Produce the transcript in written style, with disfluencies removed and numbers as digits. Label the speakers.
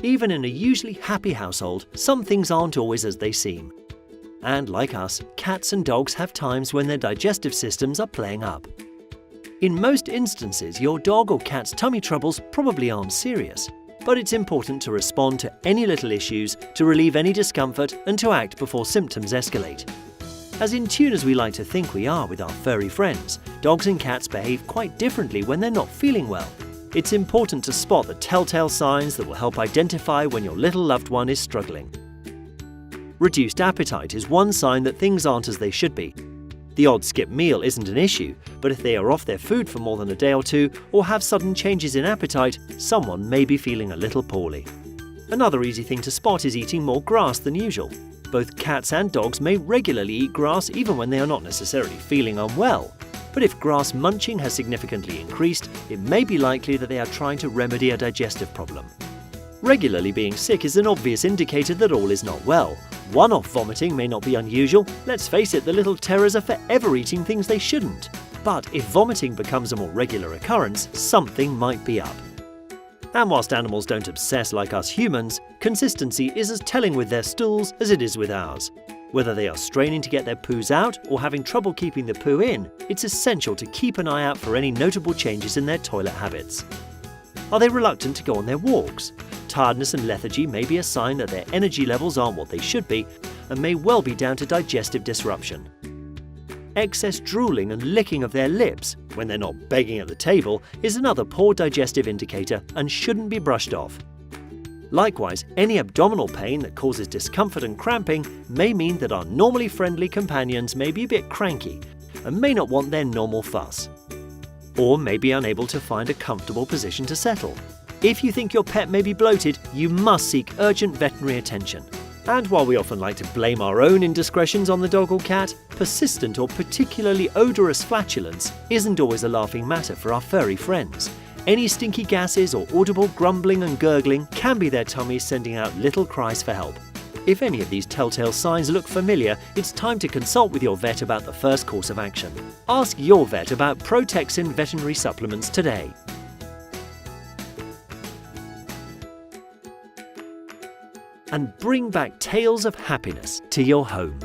Speaker 1: Even in a usually happy household, some things aren't always as they seem. And like us, cats and dogs have times when their digestive systems are playing up. In most instances, your dog or cat's tummy troubles probably aren't serious, but it's important to respond to any little issues, to relieve any discomfort, and to act before symptoms escalate. As in tune as we like to think we are with our furry friends, dogs and cats behave quite differently when they're not feeling well. It's important to spot the telltale signs that will help identify when your little loved one is struggling. Reduced appetite is one sign that things aren't as they should be. The odd skipped meal isn't an issue, but if they are off their food for more than a day or two or have sudden changes in appetite, someone may be feeling a little poorly. Another easy thing to spot is eating more grass than usual. Both cats and dogs may regularly eat grass even when they are not necessarily feeling unwell. But if grass munching has significantly increased, it may be likely that they are trying to remedy a digestive problem. Regularly being sick is an obvious indicator that all is not well. One-off vomiting may not be unusual. Let's face it, the little terrors are forever eating things they shouldn't. But if vomiting becomes a more regular occurrence, something might be up. And whilst animals don't obsess like us humans, consistency is as telling with their stools as it is with ours. Whether they are straining to get their poos out or having trouble keeping the poo in, it's essential to keep an eye out for any notable changes in their toilet habits. Are they reluctant to go on their walks? Tiredness and lethargy may be a sign that their energy levels aren't what they should be and may well be down to digestive disruption. Excess drooling and licking of their lips, when they're not begging at the table, is another poor digestive indicator and shouldn't be brushed off. Likewise, any abdominal pain that causes discomfort and cramping may mean that our normally friendly companions may be a bit cranky and may not want their normal fuss, or may be unable to find a comfortable position to settle. If you think your pet may be bloated, you must seek urgent veterinary attention. And while we often like to blame our own indiscretions on the dog or cat, persistent or particularly odorous flatulence isn't always a laughing matter for our furry friends. Any stinky gases or audible grumbling and gurgling can be their tummies sending out little cries for help. If any of these telltale signs look familiar, it's time to consult with your vet about the first course of action. Ask your vet about Protexin Veterinary supplements today. And bring back tales of happiness to your home.